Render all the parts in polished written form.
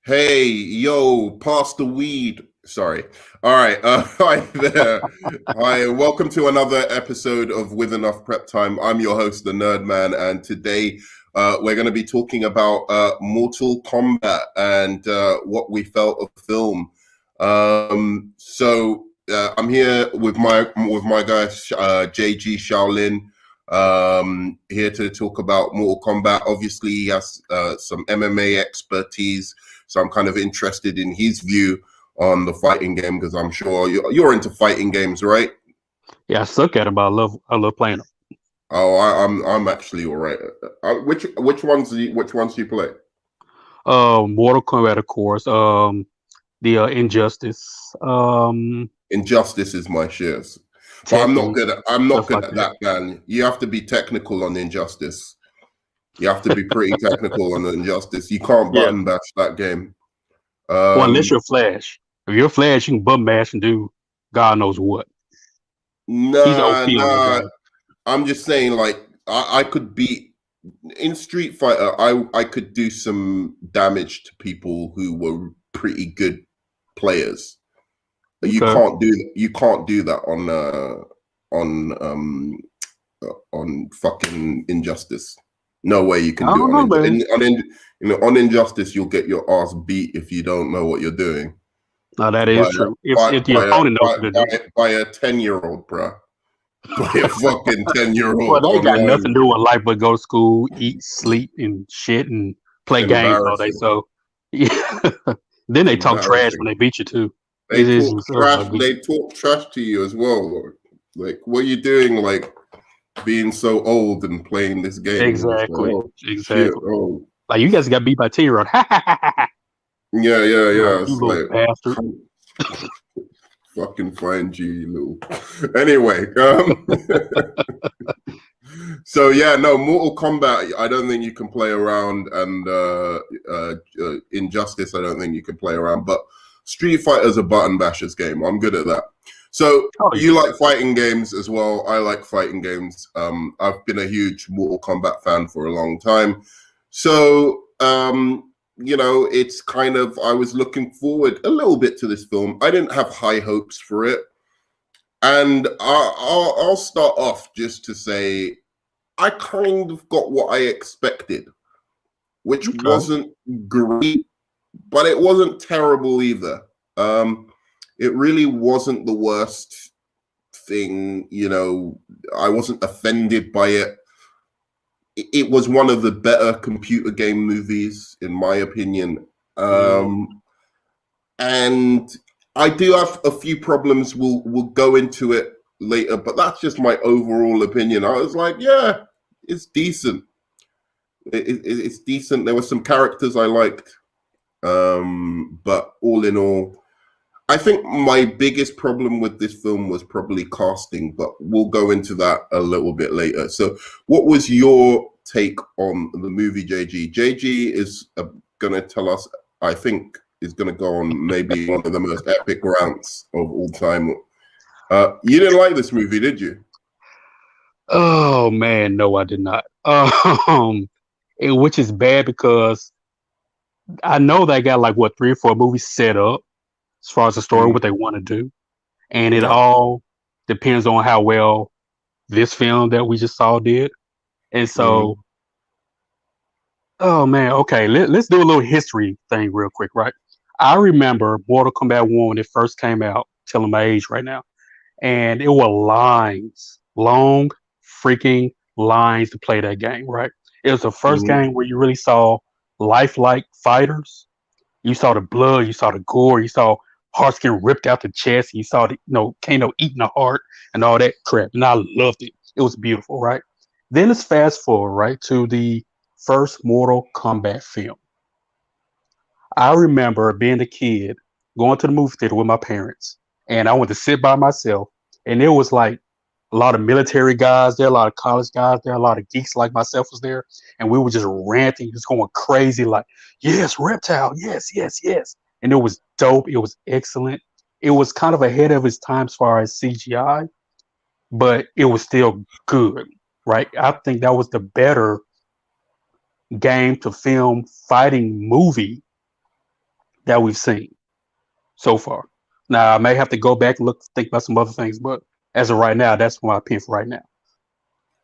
Hey, yo, pass the weed. Sorry. All right. Hi there. Hi, welcome to another episode of With Enough Prep Time. I'm your host, the Nerd Man, and today we're going to be talking about Mortal Kombat and what we felt of the film. I'm here with my guy JG Shaulin. Here to talk about Mortal Kombat. Obviously, he has some MMA expertise. So I'm kind of interested in his view on the fighting game because I'm sure you're into fighting games, right? Yeah, I suck at them, but I love playing them. Oh, I'm actually all right. Which ones do you play? Mortal Kombat, of course. The Injustice, Injustice is my shares, but Tekken, I'm not stuff good like at that. that, man. You have to be technical on Injustice. You have to be pretty technical on Injustice. You can't Yeah. button bash that game. Well, unless Um, you're Flash. If you're Flash, you can button mash and do God knows what. He's nah, OP on that nah. game. I'm just saying, like, I could beat in Street Fighter. I could do some damage to people who were pretty good players. Okay. You can't do that on um on fucking Injustice. No way you I can do don't it on know, man. on Injustice. You'll get your ass beat if you don't know what you're doing No, that by is a, true. If the by a, opponent knows by, what to by, do. by a 10-year-old, bruh. By a fucking 10-year Well, old they got online. nothing to do with life but go to school, eat, sleep, and shit, and It's play games all day. embarrassing. So, yeah. Then It's they talk trash when embarrassing. they beat you too. They It is talk just trash. ugly. They talk trash to you as well. Lord. Like, what are you doing? Like, being so old and playing this game. It's like, Exactly. oh shit. Exactly. Oh Like you guys got beat by 10-year-old. Ha ha ha ha ha. yeah, yeah, Like yeah. you It's little like bastard. fucking find you, you little. Anyway, so yeah, no, Mortal Kombat. I don't think you can play around, and Injustice. I don't think you can play around. But Street Fighter's a button bashers game. I'm good at that. So Oh you yeah. like fighting games as well. I like fighting games. I've been a huge Mortal Kombat fan for a long time. So it's kind of I was looking forward a little bit to this film. I didn't have high hopes for it, and I'll start off just to say I kind of got what I expected, which Okay. wasn't great, but it wasn't terrible either. Um, it really wasn't the worst thing, I wasn't offended by it. It was one of the better computer game movies, in my opinion. Mm, And I do have a few problems. We'll go into it later, but that's just my overall opinion. I was like, yeah, it's decent. It's decent. There were some characters I liked, but all in all, I think my biggest problem with this film was probably casting. But we'll go into that a little bit later. So, what was your take on the movie, JG? JG is going to tell us. I think is going to go on maybe one of the most epic rants of all time. You didn't like this movie, did you? oh man, no, I did not. Which is bad because I know they got like what 3 or 4 movies set up as far as the story, Mm, what they want to do, and it yeah. all depends on how well this film that we just saw did. And so, Mm, oh man, okay, let's do a little history thing real quick, right? I remember Mortal Kombat 1 when it first came out, telling my age right now, and it were lines, long freaking lines to play that game, right? It was the first mm, game where you really saw lifelike fighters. You saw the blood, you saw the gore, you saw hearts getting ripped out the chest, you saw the Kano eating the heart and all that crap. And I loved it. It was beautiful, right? Then let's fast forward, right, to the first Mortal Kombat film. I remember being a kid, going to the movie theater with my parents, and I went to sit by myself, and it was like a lot of military guys there, a lot of college guys there, a lot of geeks like myself was there, and we were just ranting, just going crazy, like, yes, reptile, yes, yes, yes. And it was dope. It was excellent. It was kind of ahead of its time as far as CGI, but it was still good, right? I think that was the better game to film fighting movie that we've seen so far. Now I may have to go back and think about some other things, but as of right now, that's my opinion for right now.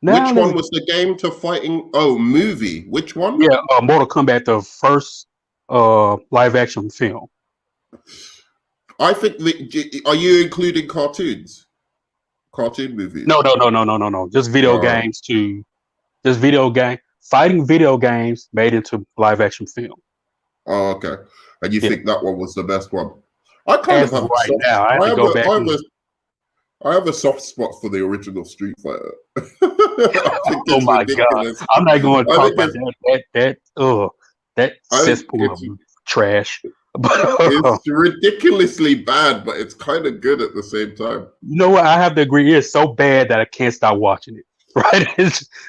Now Which let's one was the game to fighting? Oh, movie. Which one? yeah, Mortal Kombat, the first live action film. I think. Are you including cartoons? Cartoon No, movies? no, no, no, no, no, no. Just video Oh, games to just video game fighting video games made into live action film. oh, okay. And you Yeah. think that one was the best one? I kind As of of have a right soft. now, I have I to have go a. back and I have a soft spot for the original Street Fighter. I think oh it's my god, ridiculous. I'm not going to I talk think about it's. that I think cesspool of trash. But it's ridiculously bad, but it's kind of good at the same time. you know what? I have to agree. It's so bad that I can't stop watching it. Right?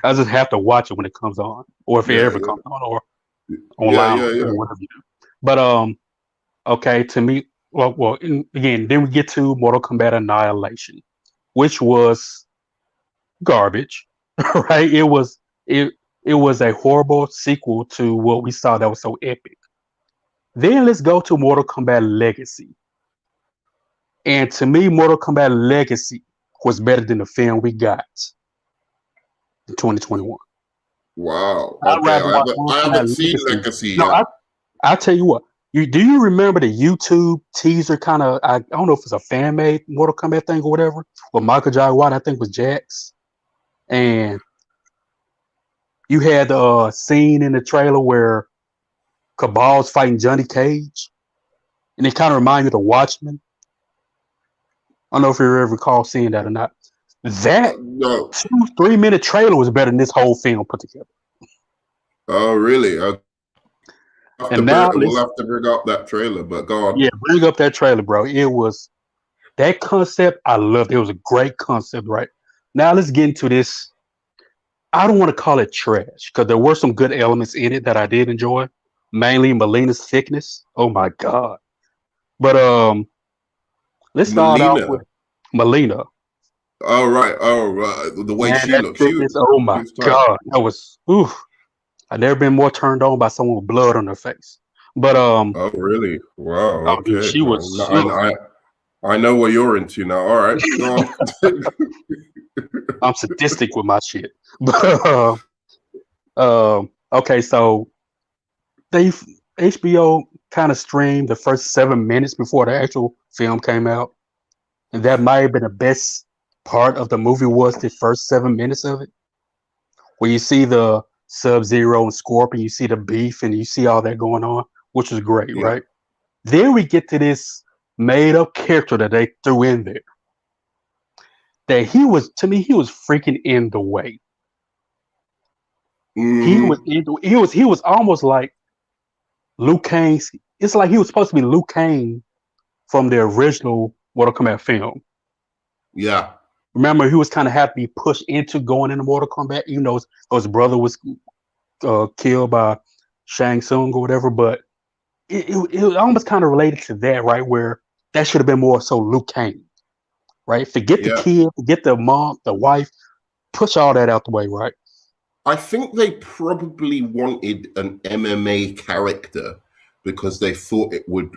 I just have to watch it when it comes on, or if it Yeah, ever comes on, or yeah, online, yeah, or yeah. whatever you do. But okay, to me, again, then we get to Mortal Kombat Annihilation, which was garbage. Right? It it was a horrible sequel to what we saw that was so epic. Then let's go to Mortal Kombat Legacy. And to me, Mortal Kombat Legacy was better than the film we got in 2021. Wow. I'd Okay, rather watch I Mortal haven't Kombat seen Legacy. Legacy No, yet. I tell you what. Do you remember the YouTube teaser kind of? I don't know if it's a fan made Mortal Kombat thing or whatever. With Michael Jai White, I think was Jax, and you had the scene in the trailer where Cabal's fighting Johnny Cage, and it kind of reminded me of the Watchmen. I don't know if you ever recall seeing that or not. That No. 2 3 minute trailer was better than this whole film put together. Oh, really? And now We'll let's have to bring up that trailer. But go on. yeah, bring up that trailer, bro. It was that concept I loved. It was a great concept, right? Now let's get into this. I don't want to call it trash because there were some good elements in it that I did enjoy. Mainly Melina's thickness. Oh my god. But let's start off Melina. with Melina. Oh, right. Oh, right. The way Man, she that looks. thickness, oh She my was tight. god. That was oof. I've never been more turned on by someone with blood on their face. But Oh, really? Wow. oh dude, Okay. she was I know what you're into now. All right. Go on. I'm sadistic with my shit. But okay, so they HBO kind of streamed the first 7 minutes before the actual film came out, and that might have been the best part of the movie was the first 7 minutes of it, where you see the Sub Zero and Scorpion, you see the beef, and you see all that going on, which was great, Yeah. right? Then we get to this made up character that they threw in there. That he was to me, he was freaking in the way. Hmm. He was almost like Liu Kang's. It's like he was supposed to be Liu Kang from the original Mortal Kombat film. Yeah. Remember, he was kind of had to be pushed into going into Mortal Kombat, even though his brother was killed by Shang Tsung or whatever. But it almost kind of related to that, right? Where that should have been more so Liu Kang, right? Forget the Yeah. kid, forget the mom, the wife, push all that out the way, right? I think they probably wanted an MMA character because they thought it would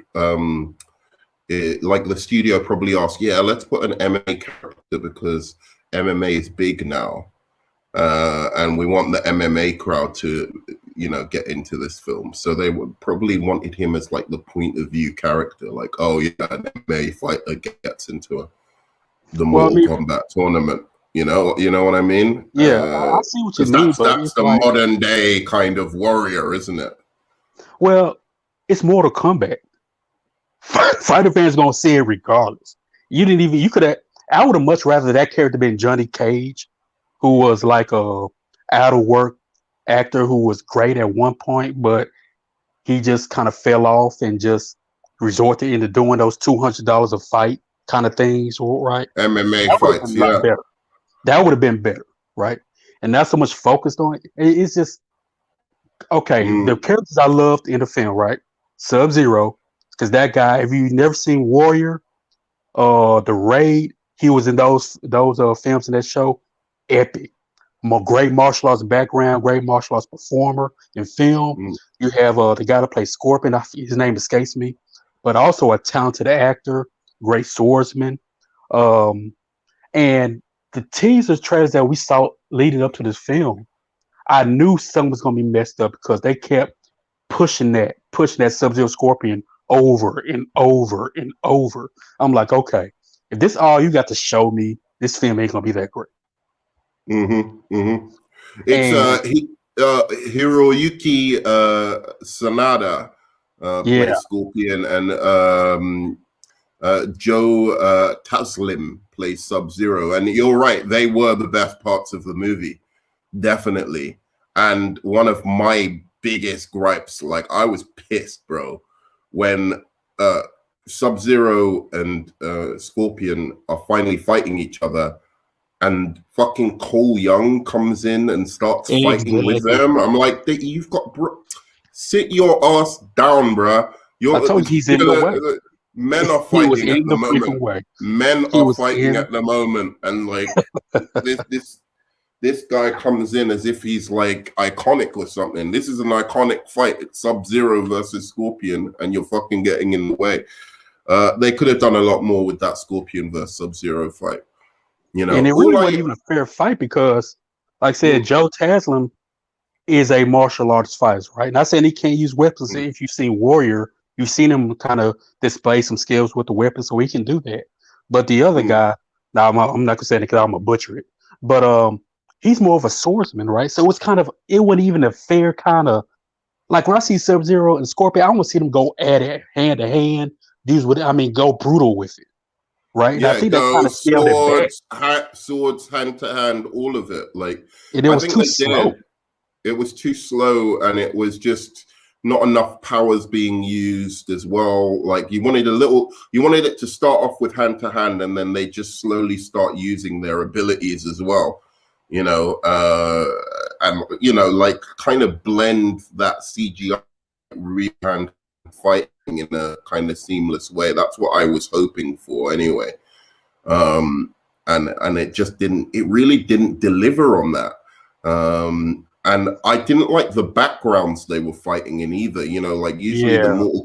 like the studio probably asked, yeah, let's put an MMA character because MMA is big now. And we want the MMA crowd to, get into this film. So they would probably wanted him as like the point of view character, like, oh yeah, an MMA fighter gets into the Well, I Mortal mean, Kombat tournament. You know what I mean? yeah, I see what you Because mean, but that's it's the like, modern day kind of warrior, isn't it? well, it's Mortal Kombat. Fighter fans gonna see it regardless. You didn't even. You could have. I would have much rather that character been Johnny Cage, who was like a out of work actor who was great at one point, but he just kind of fell off and just resorted into doing those $200 a fight kind of things, right? MMA That would have been fights, a lot yeah, better. That would have been better, right? And not so much focused on it. It's just okay. The mm, characters I loved in the film, right? Sub Zero, because that guy. If you've never seen Warrior, The Raid, he was in those films in that show. Epic. Great martial arts background, great martial arts performer in film. mm, You have the guy that plays Scorpion. His name escapes me. but also a talented actor, great swordsman. Um, and the teaser trailers that we saw leading up to this film, I knew something was going to be messed up because they kept pushing that Sub-Zero Scorpion over and over and over. I'm like, okay, if this all you got to show me, this film ain't gonna be that great. Mm-hmm. Mm-hmm. It's And Hiroyuki Sanada yeah, plays Scorpion, and Joe Taslim plays Sub Zero. And you're right, they were the best parts of the movie, definitely. And one of my biggest gripes, like I was pissed, bro, when uh, Sub Zero and Scorpion are finally fighting each other, and fucking Cole Young comes in and starts fighting with exactly. them. I'm like, you've got sit your ass down, bruh. I You're, told you he's in the way. men are He was fighting at in the the moment. freaking way. Men He are was fighting in. at the moment, and like this guy comes in as if he's like iconic or something. This is an iconic fight. It's Sub-Zero versus Scorpion, and you're fucking getting in the way. They could have done a lot more with that Scorpion versus Sub-Zero fight. You know, And it really all wasn't I even a fair fight because, like I said, mm, Joe Taslim is a martial arts fighter, right? Not saying he can't use weapons. mm, If you've seen Warrior, you've seen him kind of display some skills with the weapons, so he can do that. But the other mm, guy, now I'm not gonna say it because I'm gonna butcher it, but he's more of a swordsman, right? So it's kind of it wasn't even a fair kind of like when I see Sub Zero and Scorpion, I want to see them go at it hand to hand. These would I mean go brutal with it, right? And I yeah, think that go kind of scaled it back, swords, hand to hand, all of it. Like and it I was think too they did. slow. It was too slow, and it was just not enough powers being used as well. Like you wanted it to start off with hand to hand, and then they just slowly start using their abilities as well. You know, and like kind of blend that CGI hand fighting in a kind of seamless way. That's what I was hoping for, anyway. And it just didn't. It really didn't deliver on that. And I didn't like the backgrounds they were fighting in either. You know, like usually the Yeah, Mortal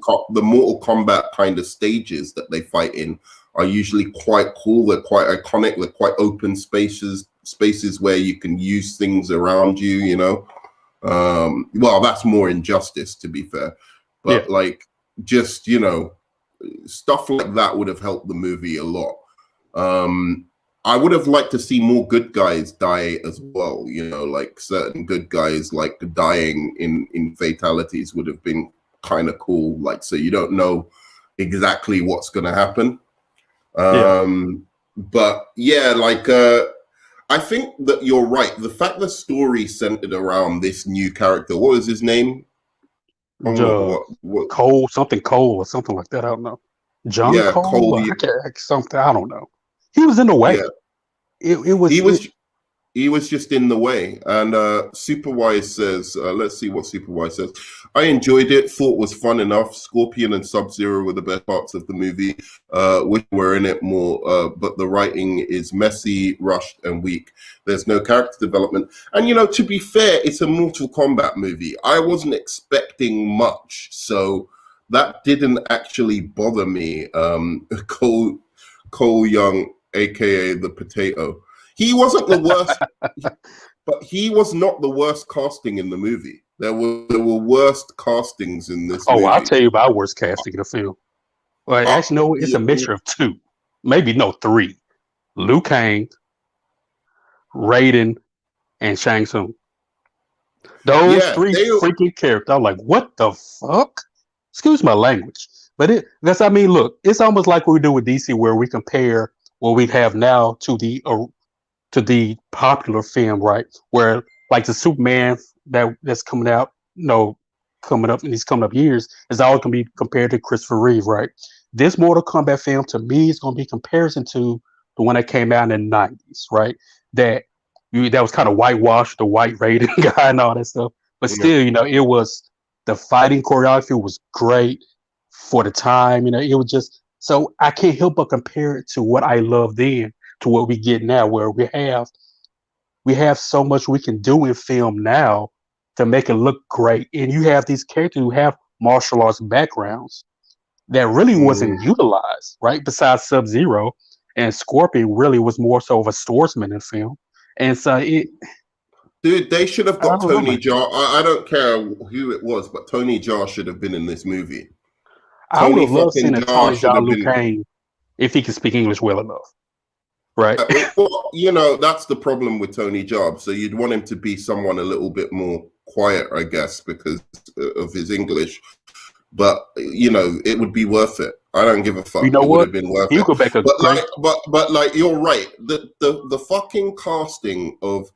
Kombat kind of stages that they fight in are usually quite cool. They're quite iconic. They're quite open spaces where you can use things around you. You know, well, that's more Injustice, to be fair, yeah, but like just stuff like that would have helped the movie a lot. I would have liked to see more good guys die as well. Like certain good guys like dying in fatalities would have been kind of cool. Like, so you don't know exactly what's going to happen. yeah. But yeah, like I think that you're right. The fact the story centered around this new character, what was his name? I don't know Uh, what Cole, something Cole or something like that. I don't know. John yeah, Cole, Cole. or I can't something. I don't know. He was in the way. Yeah, It was he it. was he was just in the way. And Superwise says, let's see what Superwise says. I enjoyed it, thought was fun enough. Scorpion and Sub-Zero were the best parts of the movie. Wish were in it more, but the writing is messy, rushed, and weak. There's no character development. And, to be fair, it's a Mortal Kombat movie. I wasn't expecting much, so that didn't actually bother me. Cole Young, aka the Potato. He wasn't the worst, but he was not the worst casting in the movie. There were worst castings in this Oh, I'll movie. tell you about worst casting in the film. Well, actually, no, it's Yeah, a mixture of two, maybe no three. Liu Kang, Raiden, and Shang Tsung. Those yeah, three freaking characters. I'm like, what the fuck? Excuse my language, but that's I mean, look, it's almost like what we do with DC, where we compare what we have now to the popular film, right? Where like the Superman that's coming out, coming up in these coming up years is always gonna be compared to Christopher Reeve, right? This Mortal Kombat film to me is gonna be comparison to the one that came out in the '90s, right? That that was kind of whitewashed, the white rated guy and all that stuff. But yeah, still, it was the fighting choreography was great for the time. It was just so I can't help but compare it to what I loved then to what we get now, where we have so much we can do in film now to make it look great. And you have these characters who have martial arts backgrounds. that really Mm. wasn't utilized, right? Besides Sub-Zero, and Scorpion really was more so of a swordsman in film. And so Dude, they should have I got don't know, Tony man. Jaa. I don't care who it was, but Tony Jaa should have been in this movie. I would Tony have loved fucking seeing a Jaa Tony should Jaa have Liu been. Kang if he could speak English well enough, right? Well, you know, that's the problem with Tony Jaa. So you'd want him to be someone a little bit more quiet, I guess, because of his English. But you know, it would be worth it. I don't give a You fuck. know It would what? have been worth He'll it. go back a But great. like you're right. The fucking casting of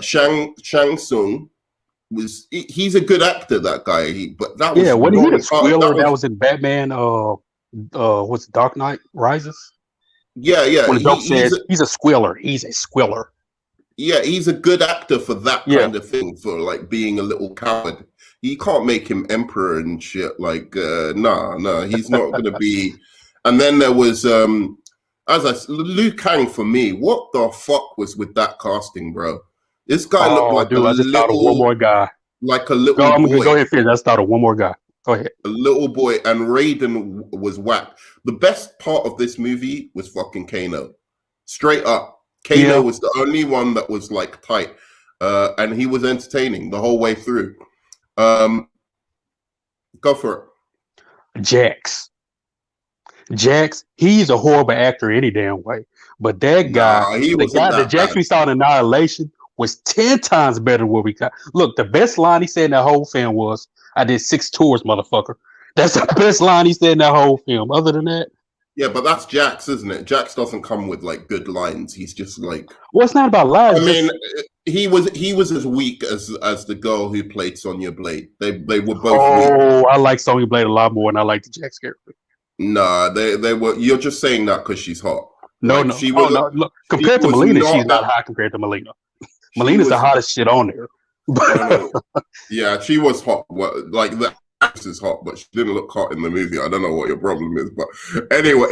Shang Tsung he's a good actor, that guy. But that Yeah, was wasn't he the wrong. That squealer that was was in Batman? What's Dark Knight Rises? yeah. When the dope He's says he's a squealer, he's a squealer. yeah, he's a good actor for that Yeah, kind of thing, for like being a little coward. You can't make him emperor and shit. Like, nah, he's not gonna be. And then there was, Liu Kang for me. What the fuck was with that casting, bro? This guy looked oh, dude, I just thought of one more guy. like a Go, little I'm gonna boy, go ahead and finish. I just thought of one more guy. Go ahead. and Raiden was whack. The best part of this movie was fucking Kano. Straight up. Kano Yeah, was the only one that was like tight. And he was entertaining the whole way through. Um, go for Jax. Jax, he's a horrible actor any damn way. But that it. guy, Nah, he wasn't the that Jax bad. we saw in Annihilation was 10 times better than what we got. Look, the best line he said in that whole film was, I did 6 tours, motherfucker. That's the best line he said in that whole film. Other than that, Yeah, but that's Jax, isn't it? Jax doesn't come with like good lines. He's just like, well, it's not about lies. I mean, Just, he was as weak as the girl who played Sonya Blade. They were both weak. oh, I like Sonya Blade a lot more than I like the Jax character. Nah, they were. You're just saying that because she's hot. No, Like no. Oh, no. Look, she compared to was Melina, she's not not that. hot compared to Melina. She Melina's the was hottest shit on there. no. Yeah, she was hot. Like the actress is hot, but she didn't look hot in the movie. I don't know what your problem is, but anyway.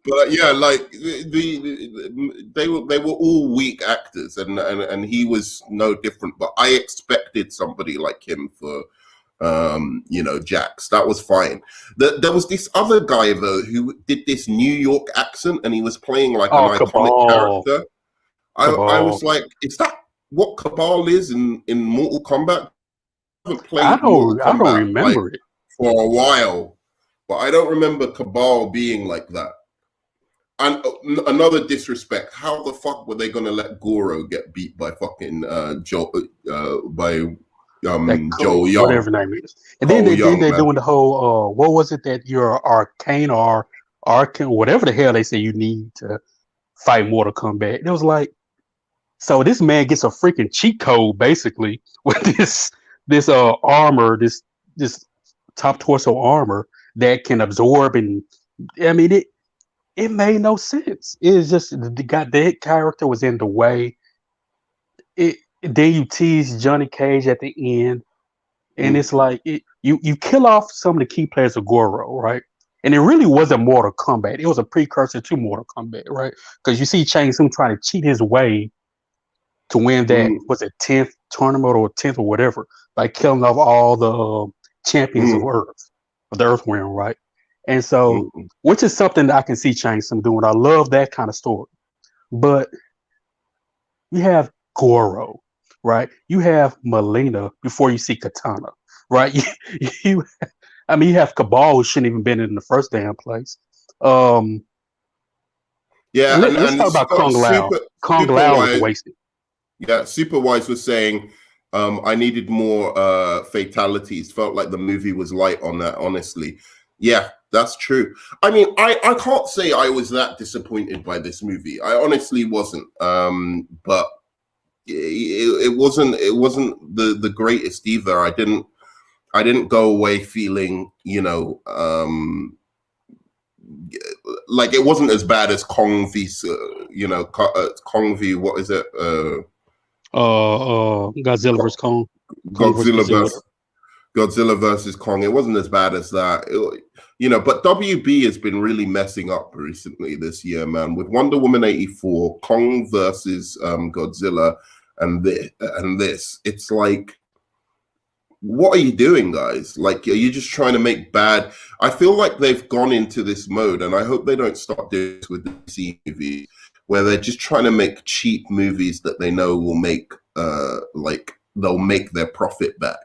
But yeah, like they were all weak actors, and he was no different. But I expected somebody like him for you know, Jax. That was fine. There was this other guy though who did this New York accent, and he was playing like an Oh, iconic Cabal. character. I was Cabal. like, is that what Cabal is in Mortal Kombat? I haven't I played Mortal don't Kombat like remember it. for a while, but I don't remember Cabal being like that. And another disrespect. How the fuck were they gonna let Goro get beat by fucking by That Joel whatever Young? name is. And then Cole Young, they're man. doing the whole what was it that your arcane or arcane whatever the hell they say you need to fight Mortal Kombat. It was like, so this man gets a freaking cheat code basically with this armor, this top torso armor that can absorb, and I mean it made no sense. It's just the character was in the way. It then you tease Johnny Cage at the end, and Mm. it's like you kill off some of the key players of Goro, right? And it really wasn't Mortal Kombat. It was a precursor to Mortal Kombat, right? Because you see Shang Tsung trying to cheat his way to win that, Mm. was it 10th tournament or 10th or whatever, by killing off all the champions of Mm. Earth, of the Earth realm, right? And so, Mm. which is something that I can see Shang Tsung doing. I love that kind of story. But you have Goro, right? You have Melina before you see Katana, right? You I mean, you have Cabal who shouldn't even been in the first damn place. Um, Yeah, let's and talk about Kung Lao. Kung super Lao was wise. wasted. Yeah, super wise was saying I needed more fatalities. Felt like the movie was light on that. Honestly, yeah, that's true. I mean, I can't say I was that disappointed by this movie. I honestly wasn't. But it wasn't the greatest either. I didn't go away feeling, you know, like it wasn't as bad as Kong v, you know, Kong v, what is it? Godzilla vs Kong. Kong vs Godzilla Godzilla. versus Godzilla versus Kong. It wasn't as bad as that. You know, but WB has been really messing up recently this year, man. With Wonder Woman 84, Kong versus Godzilla, and this, it's like what are you doing, guys? Like, are you just trying to make bad? I feel like they've gone into this mode, and I hope they don't start doing this with the DC movies, where they're just trying to make cheap movies that they know will make, like, they'll make their profit back.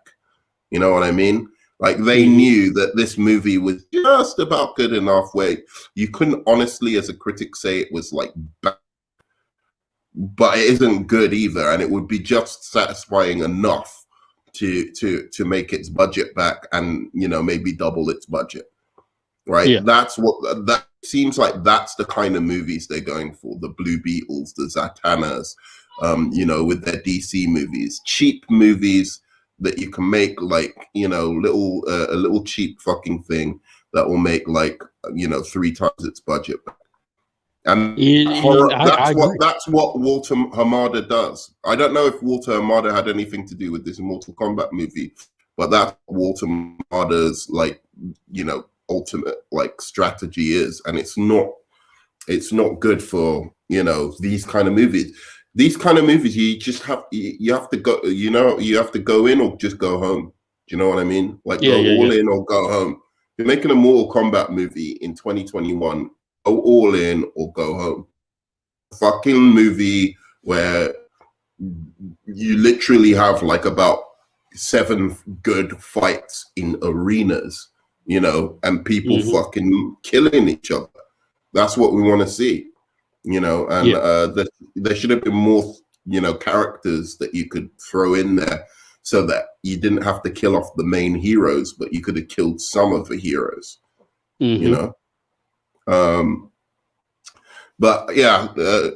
You know what I mean? Like, they Mm-hmm. knew that this movie was just about good enough where you couldn't honestly, as a critic, say it was like bad, but it isn't good either, and it would be just satisfying enough to make its budget back, and maybe double its budget. Right? Yeah. That's what that seems like. That's the kind of movies they're going for. The Blue Beetles, the Zatanas, with their DC movies, cheap movies that you can make like little a little cheap fucking thing that will make like 3 times its budget. And horror, I agree. that's what Walter Hamada does. I don't know if Walter Hamada had anything to do with this Mortal Kombat movie, but that's what Walter Hamada's like, ultimate like strategy is, and it's not good for these kind of movies. These kind of movies, you have to go, you have to go in or just go home. Do you know what I mean? Like Yeah, go yeah, all yeah. in or go home. You're making a Mortal Kombat movie in 2021. Go all in or go home. Fucking movie where you literally have like about 7 good fights in arenas, and people Mm-hmm. fucking killing each other. That's what we want to see, and Yeah. there should have been more, characters that you could throw in there so that you didn't have to kill off the main heroes, but you could have killed some of the heroes, you Mm-hmm. know. Um, But yeah,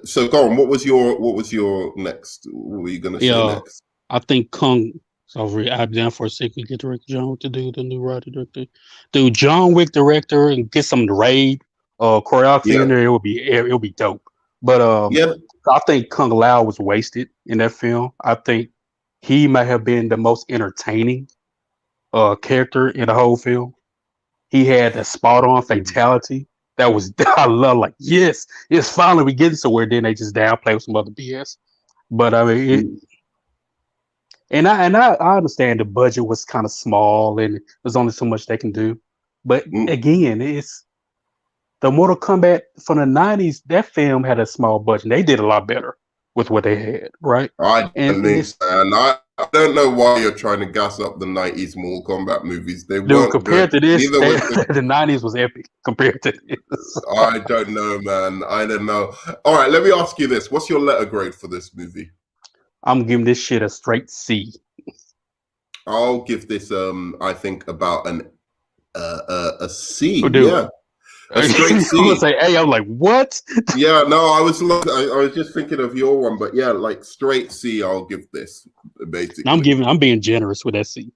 so go on. What was your next? What were you gonna say Yeah. next? I think Kung. So I'm down for a second. Get director John Wick to do the new writer director, do John Wick director and get some raid choreography in Yeah, there. It'll be dope. But yeah. I think Kung Lao was wasted in that film. I think he might have been the most entertaining character in the whole film. He had that spot on fatality that was I love. Like yes, it's finally we getting somewhere. Then they just downplay with some other BS. But I mean, Mm, I understand the budget was kind of small and there's only so much they can do. But mm, again, it's the Mortal Kombat from the '90s. That film had a small budget. They did a lot better with what they had, right? I don't And think it's so. And I don't know why you're trying to gas up the '90s Mortal Kombat movies. They dude, weren't compared good. to this, Neither was the. the '90s was epic compared to this. I don't know, man. I don't know. All right, let me ask you this: what's your letter grade for this movie? I'm giving this shit a straight C. I'll give this. I think about a C. Oh, dude, Yeah, a I'm straight gonna C. say, hey, I'm like, what? Yeah, no, I was just thinking of your one, but yeah, like straight C, I'll give this basically. I'm being generous with that C.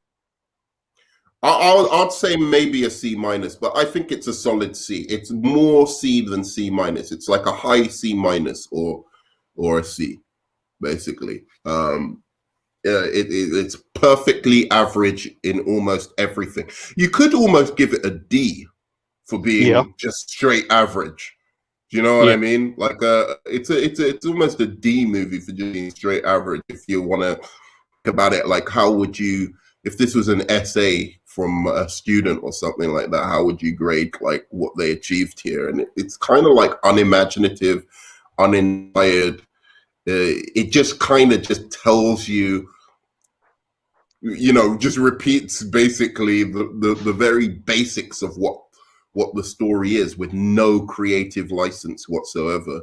I'd say maybe a C minus, but I think it's a solid C. It's more C than C minus. It's like a high C minus or a C basically. Yeah, it's perfectly average in almost everything. You could almost give it a D for Yeah, being just straight average. Do you know what I yeah, mean? Like it's almost a D movie for just being straight average. If you want to think about it, like how would you, if this was an essay from a student or something like that, how would you grade like what they achieved here? And it's kind of like unimaginative, uninspired. It just kind of just tells you, just repeats basically the very basics of what the story is with no creative license whatsoever.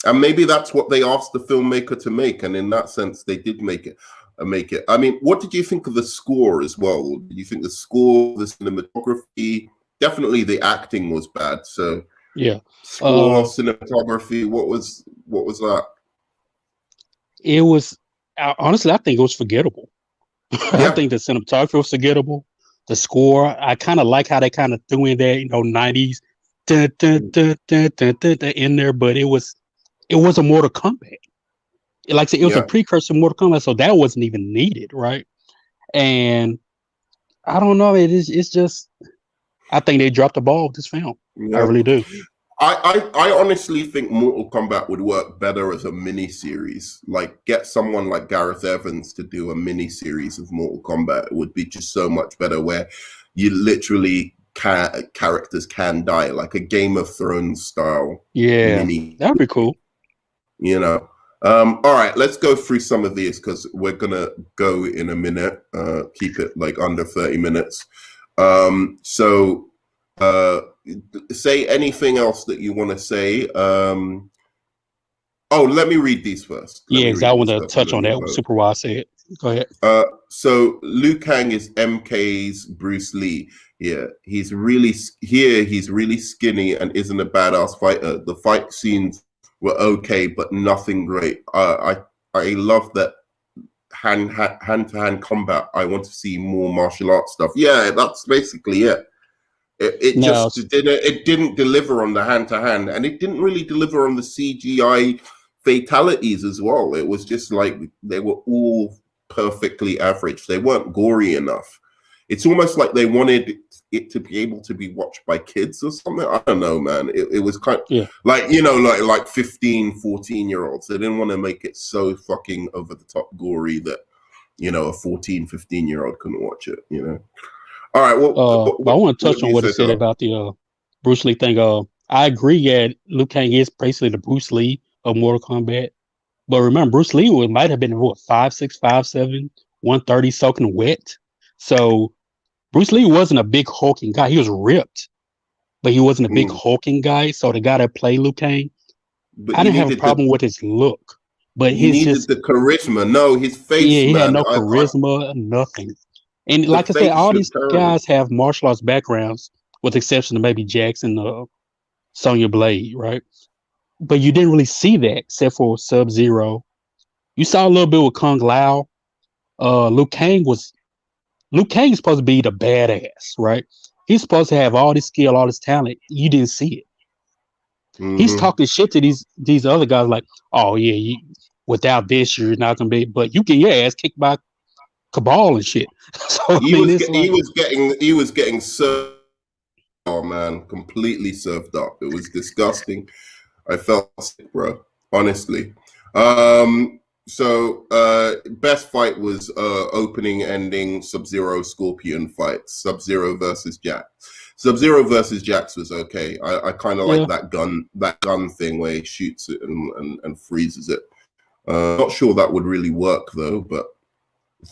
And maybe that's what they asked the filmmaker to make, and in that sense, they did make it. Make it. I mean, what did you think of the score as well? Did you think the score, the cinematography, definitely the acting was bad. So yeah. score, Uh, cinematography, what was that? it was honestly, I think it was forgettable. I Yeah, think the cinematography was forgettable. The score, I kind of like how they kind of threw in that, '90s in there, but it was a Mortal Kombat. Like I said, it was a yeah, precursor to Mortal Kombat, so that wasn't even needed, right? And I don't know, it's just I think they dropped the ball with this film. I yeah. really do. I honestly think Mortal Kombat would work better as a mini series. Like, get someone like Gareth Evans to do a mini series of Mortal Kombat. It would be just so much better, where you literally characters can die, like a Game of Thrones style Yeah, mini. that'd be cool. You know. All right, let's go through some of these because we're gonna go in a minute. Keep it like under 30 minutes. So say anything else that you want to say. Oh, let me read these first. Let Yeah, me because I read want these to first, and touch then on we'll that. What go. Super Wise said. Go ahead. So Liu Kang is MK's Bruce Lee. Yeah, he's really He's really skinny and isn't a badass fighter. The fight scenes were okay, but nothing great. I love that hand to hand combat. I want to see more martial arts stuff. Yeah, that's basically it. It Now, just didn't deliver on the hand to hand, and it didn't really deliver on the CGI fatalities as well. It was just like they were all perfectly average. They weren't gory enough. It's almost like they wanted it to be able to be watched by kids or something. I don't know, man. It was kind of yeah, like, like 15, 14-year-olds. They didn't want to make it so fucking over the top gory that, a 14, 15-year-old couldn't watch it, All right, well, but I want to what touch do on you what he say said to about the Bruce Lee thing. I agree that Liu Kang is basically the Bruce Lee of Mortal Kombat. But remember, Bruce Lee might have been what 5'6", 5'7", 130, soaking wet. So Bruce Lee wasn't a big hulking guy. He was ripped, but he wasn't a big that? hulking guy. So the guy that played Liu Kang, But I he didn't have a needed problem with his look, but he his needed just the charisma. No, his yeah, face, he had man. no charisma, nothing. And The like I said, face all was these terrible. guys have martial arts backgrounds, with the exception of maybe Jackson, Sonya Blade, right? But you didn't really see that except for Sub Zero. You saw a little bit with Kung Lao. Liu Kang was Liu Kang's supposed to be the badass, right? He's supposed to have all this skill, all this talent. You didn't see it. He's Hmm. talking shit to these other guys like, oh yeah, without this you're not gonna be. But you get your ass kicked by Cabal and shit. So I mean, it's like He was getting served. Oh man, completely served up. It was disgusting. I felt sick, bro. Honestly. Best fight was opening ending Sub-Zero Scorpion fight. Sub-Zero versus Jax. Sub-Zero versus Jax was okay. I kind of yeah, like that gun thing where he shoots it and freezes it. Not sure that would really work though, but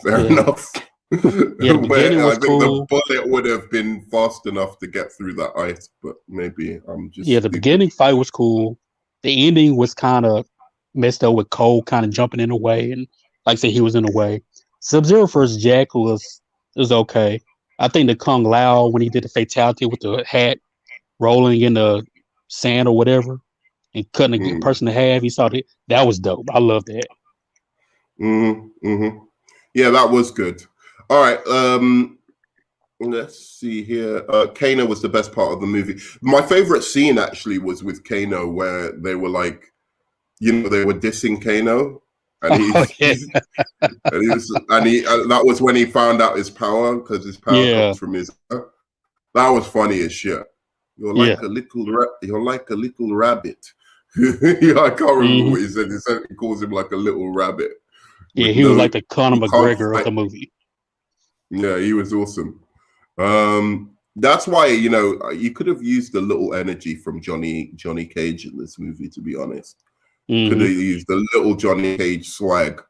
fair yeah, enough. yeah. The beginning Where I was think the cool. bullet would have been fast enough to get through that ice, but maybe I'm Yeah, just the stupid. beginning fight was cool. The ending was kind of messed up with Cole kind of jumping in the way, and like I said, he was in the way. Sub Zero versus Jack was okay. I think the Kung Lao when he did the fatality with the hat rolling in the sand or whatever and cutting a Mm. person in half, he saw that was dope. I love that. Mm-hmm, mm-hmm. Yeah, that was good. All right. Let's see here. Kano was the best part of the movie. My favorite scene actually was with Kano, where they were like, they were dissing Kano, and Oh yeah, that was when he found out his power because his power yeah, comes from his. That was funny as shit. yeah. You're like a little rabbit. Yeah, I can't remember Hmm. what he said. He calls him like a little rabbit Yeah, with he was no. like the Conor He can't McGregor of fight. the movie. Yeah, he was awesome. That's why you could have used a little energy from Johnny Cage in this movie. To be honest, could Hmm. have used a little Johnny Cage swag,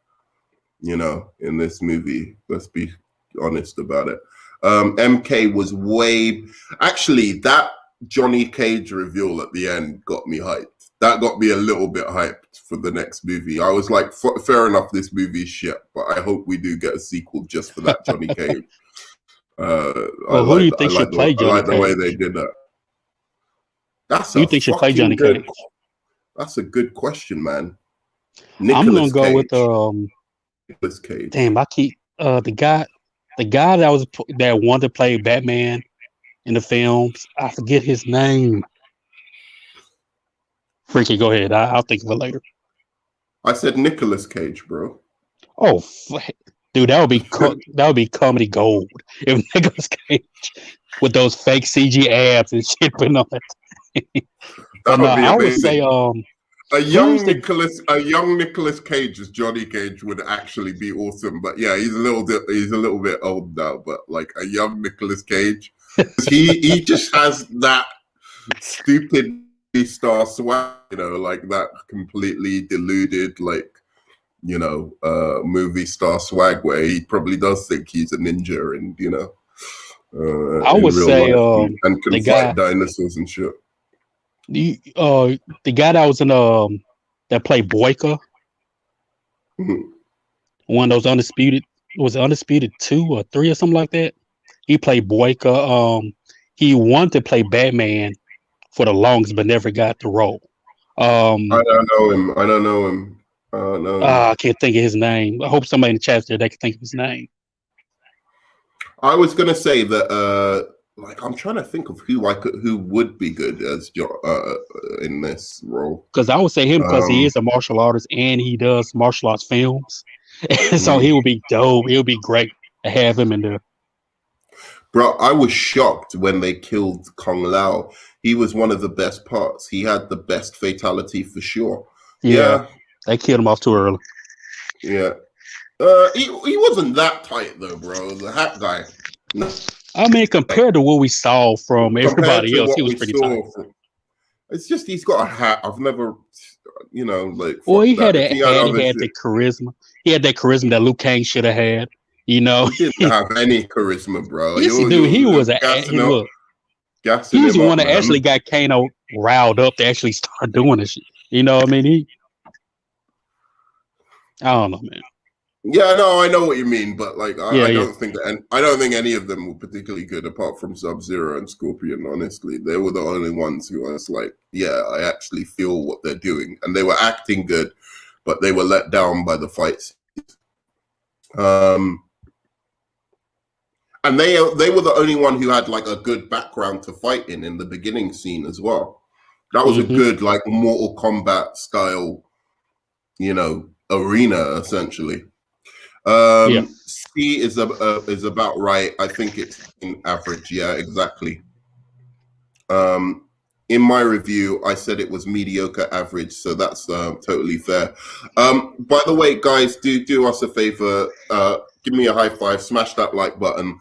in this movie. Let's be honest about it. MK was actually that Johnny Cage reveal at the end got me hyped. That got me a little bit hyped for the next movie. I was like, fair enough, this movie's shit, but I hope we do get a sequel just for that Johnny Cage. Well, who do you think should play I Johnny like the way they Cage? did that. That's Who you a think should play fucking Johnny good. Cage? That's a good question, man. I'm gonna Nicholas go with Cage. Nicholas Cage. damn, I keep the guy that wanted to play Batman in the films. I forget his name. Freaky, go ahead. I'll think of it later. I said Nicholas Cage, bro. Oh, dude, that would be comedy gold if Nicolas Cage with those fake CG abs and shit putting on it. But That no, would be I would say amazing. who's the A young Nicolas Cage as Johnny Cage would actually be awesome. But yeah, he's a little bit old now. But like a young Nicolas Cage, he just has that stupid star swag, like that completely deluded, like movie star swag where he probably does think he's a ninja and I in would real say life and can the guy fight dinosaurs and shit. the guy that was in that played Boyka, Mhm. one of those undisputed 2 or 3 or something like that. He played Boyka. He wanted to play Batman for the longest, but never got the role. I Um, don't know him. I don't know him. I don't know him. I can't think of his name. I hope somebody in the chat there they can think of his name. I was gonna say that like I'm trying to think of who would be good as in this role. Because I would say him because he Um, is a martial artist and he does martial arts films. So mm. he would be dope. He would be great to have him in there. Bro, I was shocked when they killed Kung Lao. He was one of the best parts. He had the best fatality for sure. Yeah, Yeah, they killed him off too early. yeah. He wasn't that tight though, bro. The hat guy. No, I mean, compared to what we saw from compared everybody to else, he what was we pretty tight. saw, it's just he's got a hat. I've never, like Well, fuck he had that. If that he had hat. He other had shit, the charisma. He had that charisma that Luke Kang should have had. You know, he didn't have any charisma, bro. yes, he You do. He you was a gassing he up, look. gassing He was the him one up, that actually man. got Kano riled up to actually start doing this shit. You know, what I mean, I don't know, man. Yeah, no, I know what you mean, but like, Yeah, I yeah. don't think that, and I don't think any of them were particularly good, apart from Sub-Zero and Scorpion. Honestly, they were the only ones who I was like, yeah, I actually feel what they're doing, and they were acting good, but they were let down by the fights. And they were the only one who had like a good background to fight in the beginning scene as well. That was a Mm-hmm. good like Mortal Kombat style, arena essentially. Yeah. C is about right. I think it's in average. Yeah, exactly. In my review, I said it was mediocre average, so that's totally fair. By the way, guys, do us a favor. Give me a high five. Smash that like button.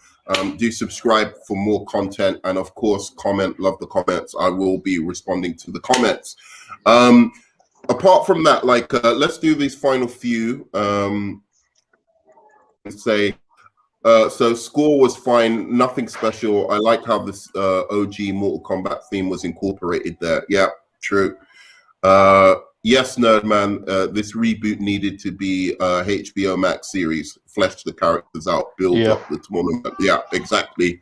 Do subscribe for more content, and of course, comment. Love the comments. I will be responding to the comments. Apart from that, like, let's do these final few. Say so score was fine, nothing special. I like how this OG Mortal Kombat theme was incorporated there. Yeah, true. Yes, Nerdman, this reboot needed to be a HBO Max series, flesh the characters out, build Yeah. up the tournament. Yeah, exactly.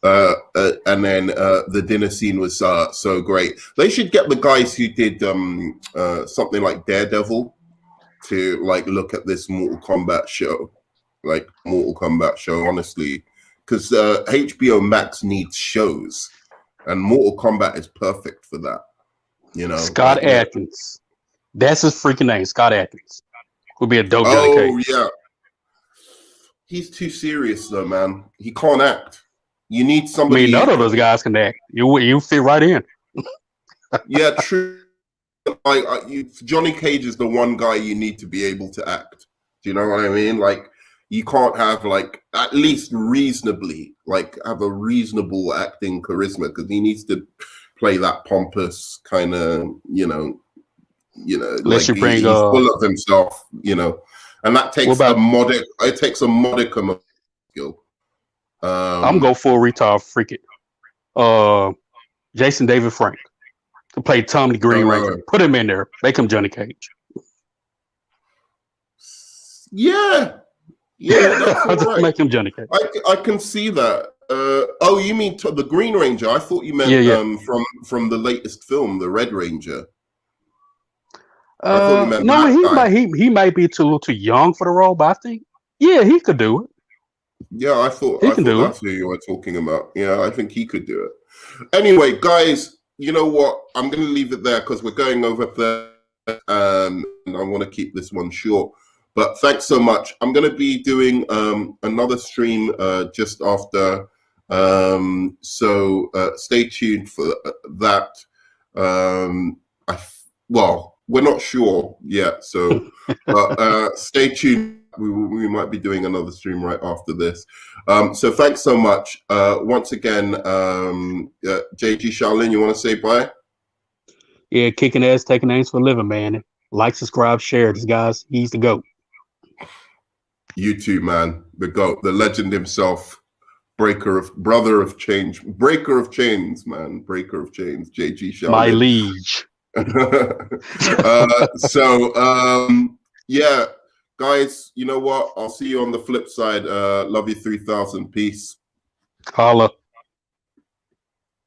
And then the dinner scene was so great. They should get the guys who did something like Daredevil to like look at this Mortal Kombat show. Like Mortal Kombat show, honestly, because HBO Max needs shows, and Mortal Kombat is perfect for that. Scott Atkins. That's his freaking name, Scott Atkins. Would be a dope Johnny Oh Cage. yeah, he's too serious though, man. He can't act. You need I somebody. mean, none of those guys can act. You fit right in. Yeah, true. Johnny Cage is the one guy you need to be able to act. Do you know what I mean? Like, you can't have like at least reasonably like have a reasonable acting charisma because he needs to play that pompous kind of Unless like you bring he's full of himself, and that takes a modicum of skill. I'm go full retard freak it. Jason David Frank to play Tommy Green Ranger. Put him in there. Make him Johnny Cage. Yeah, that's all right. Make him Johnny Cage. I can see that. Oh, you mean the Green Ranger? I thought you meant from the latest film, the Red Ranger. I thought you meant no, that he might be a little too young for the role, but I think he could do it. Yeah, I thought that's who you were talking about. Yeah, I think he could do it. Anyway, guys, you know what? I'm going to leave it there because we're going over there, and I want to keep this one short. But thanks so much. I'm going to be doing another stream just after. So stay tuned for that. Well, we're not sure yet, so but stay tuned. We might be doing another stream right after this. So thanks so much. Once again, JG Shaolin, you want to say bye? Yeah, kicking ass, taking names for a living, man. Like, subscribe, share. This guy's he's the GOAT. You too, man. The GOAT, the legend himself, brother of change, breaker of chains, man, breaker of chains, JG My Shaolin. liege. Yeah, guys, you know what? I'll see you on the flip side. Love you 3000. Peace. Holla.